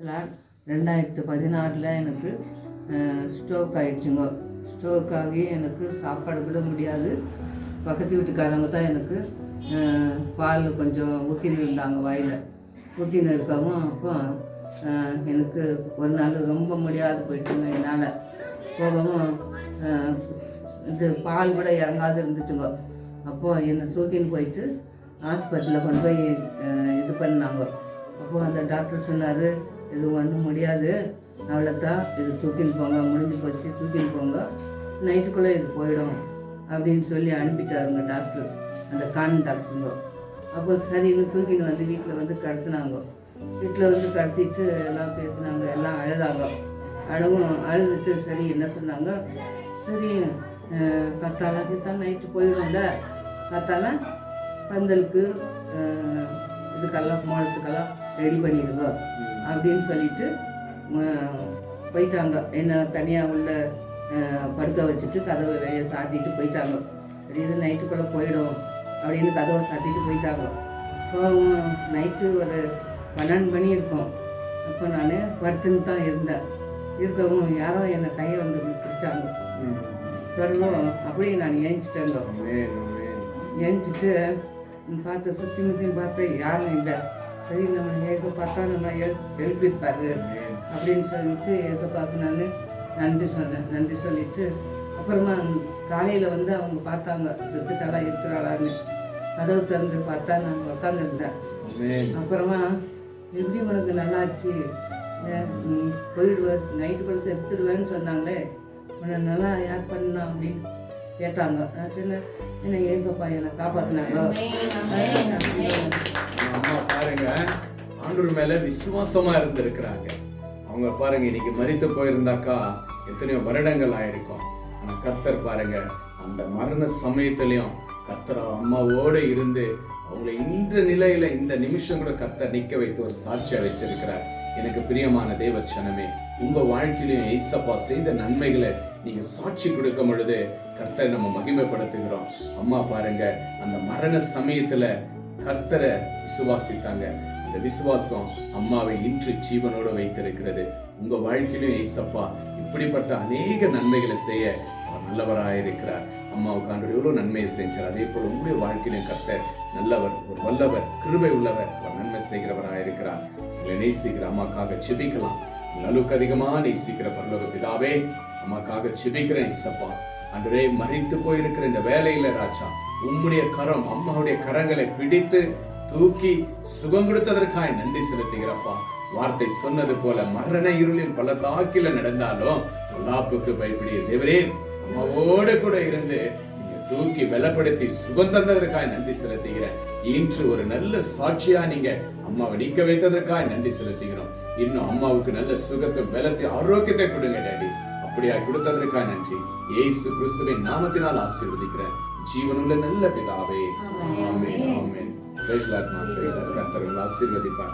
2016 எனக்கு stroke ஆகிடுச்சுங்க. Stroke ஆகி எனக்கு சாப்பாடு கூட முடியாது. பக்கத்து வீட்டுக்காரங்க தான் எனக்கு பால் கொஞ்சம் ஊற்றின்னு இருந்தாங்க, வாயில் ஊற்றின்னு இருக்கவும். அப்போ எனக்கு ஒரு நாள் ரொம்ப முடியாது போயிடுச்சுங்க. என்னால் போகவும் இது பால் கூட இறங்காது இருந்துச்சுங்க. அப்போது என்னை தூக்கின்னு போயிட்டு ஹாஸ்பிட்டலில் கொண்டு போய் இது பண்ணாங்க. அப்போது அந்த டாக்டர் சொன்னார், இது ஒன்றும் முடியாது, அவ்வளோதான், இது தூக்கின்னு போங்க, முடிஞ்சு போச்சு, தூக்கின்னு போங்க, நைட்டுக்குள்ளே இது போயிடும் அப்படின்னு சொல்லி அனுப்பிட்டாருங்க டாக்டர், அந்த டாக்டருங்க. அப்போ சரின்னு தூக்கின்னு வந்து வீட்டில் வந்து கடத்தினாங்க. வீட்டில் வந்து கடத்திட்டு எல்லாம் பேசினாங்க, எல்லாம் அழுதாங்க. அழுதுட்டு சரி என்ன சொன்னாங்க, சரி கத்தாலாம் நைட்டு போயிடும்ல, கத்தாலாம் பந்தலுக்கு இதுக்கெல்லாம் மோளத்துக்கெல்லாம் ரெடி பண்ணிடுங்க அப்படின்னு சொல்லிட்டு போயிட்டாங்க. என்ன தனியாக உள்ள படுக்க வச்சுட்டு கதவை வெளியே சாத்திட்டு போயிட்டாங்க. சரி இது நைட்டுக்குள்ளே போயிடும் அப்படின்னு கதவை சாத்திட்டு போயிட்டாங்க. இப்போ நைட்டு ஒரு 12 மணி இருக்கும். அப்போ நான் படுத்துன்னு தான் இருந்தேன். இருக்கவும் யாரோ என்னை கையை வந்து பிடிச்சாங்க. தொடரும் அப்படியே நான் ஏஞ்சிட்டேங்க. ஏஞ்சிட்டு பார்த்து சுற்றி முற்றின்னு பார்த்து யாரும் இல்லை. சரி நம்ம ஏச பார்த்தா நம்ம எழுப்பியிருப்பாரு அப்படின்னு சொல்லிட்டு ஏசப்பாக்கு நான் நன்றி சொன்னேன். நன்றி சொல்லிட்டு அப்புறமா காலையில் வந்து அவங்க பார்த்தாங்க செத்துட்டாலாம் இருக்கிறாளான்னு. கதவு திறந்து பார்த்தா நான் உட்காந்துருந்தேன். அப்புறமா எப்படி உனக்கு நல்லாச்சு, போயிடுவேன் நைட்டுக்குள்ள செத்துடுவேன்னு சொன்னாங்களே, உன்னை நல்லா யார் பண்ணா அப்படின்னு கேட்டாங்க. நான் சொன்ன என்ன ஏசப்பா என்னை காப்பாற்றினாங்க. அம்மா பாருங்க, ஆண்டவர் மேல விசுவாசமா இருந்திருக்கிறாங்க. அவங்க பாருங்க, இன்னைக்கு மரித்து போயிருந்தாக்கா எத்தனையோ வருடங்கள் ஆயிருக்கும். ஆனா கர்த்தர் பாருங்க, அந்த மரண சமயத்திலையும் கர்த்தர் அம்மாவோட இருந்து அவங்களை இந்த நிலையில இந்த நிமிஷம் கூட கர்த்தர் நிக்க வைத்து ஒரு சாட்சியா வச்சிருக்கிறார். எனக்கு பிரியமான தேவச்சனமே, உங்க வாழ்க்கையிலும் ஏசப்பா செய்த நன்மைகளை நீங்க சாட்சி கொடுக்கும் பொழுது கர்த்தரை நம்ம மகிமைப்படுத்துகிறோம். அம்மா பாருங்க, அந்த மரண சமயத்துல கர்த்தரை விசுவாசித்தாங்க. அந்த விசுவாசம் அம்மாவை இன்று ஜீவனோட வைத்திருக்கிறது. உங்க வாழ்க்கையிலும் ஏசப்பா இப்படிப்பட்ட அநேக நன்மைகளை செய்ய அவர் நல்லவராயிருக்கிறார். அம்மாவுக்கு ஆண்டவர் எவ்வளவு நன்மையை செஞ்சார், அதே போல உங்களுடைய வாழ்க்கையிலும் கர்த்தர் நல்லவர், ஒரு வல்லவர், கிருபை உள்ளவர், அவர் நன்மை செய்கிறவராயிருக்கிறார். உங்களை நேசிக்கிற அம்மாக்காக செபிக்கலாம். அளவுக்கு அதிகமா நேசிக்கிற பரலோக பிதாவே, அம்மாக்காக செபிக்கிறேன் இசப்பா. அன்றே மறித்து போயிருக்கிற இந்த வேலையில ராஜா, உம்முடைய கரம் அம்மாவுடைய கரங்களை பிடித்து தூக்கி சுகம் கொடுத்ததற்காய் நன்றி செலுத்துகிறப்பா. வார்த்தை சொன்னது போல மரண இருளில் பல தாக்கில நடந்தாலும் பொல்லாப்புக்கு பயப்படிய தேவரே, அம்மாவோட கூட இருந்து நீங்க தூக்கி பலப்படுத்தி சுகம் தந்ததற்காய் நன்றி செலுத்துகிறேன். இன்று ஒரு நல்ல சாட்சியா நீங்க அம்மாவை நிக்க வைத்ததற்காய் நன்றி செலுத்துகிறோம். இன்னும் அம்மாவுக்கு நல்ல சுகத்தை, பலத்தை, ஆரோக்கியத்தை கொடுங்க டாடி. அப்படியா கொடுத்ததற்காக நன்றி. இயேசு கிறிஸ்துவின் நாமத்தினால் ஆசீர்வதிக்கிறேன் ஜீவனுள்ள நல்ல பிதாவே. ஆமென் ஆமென். கர்த்தர் உங்களை ஆசீர்வதிப்பார்.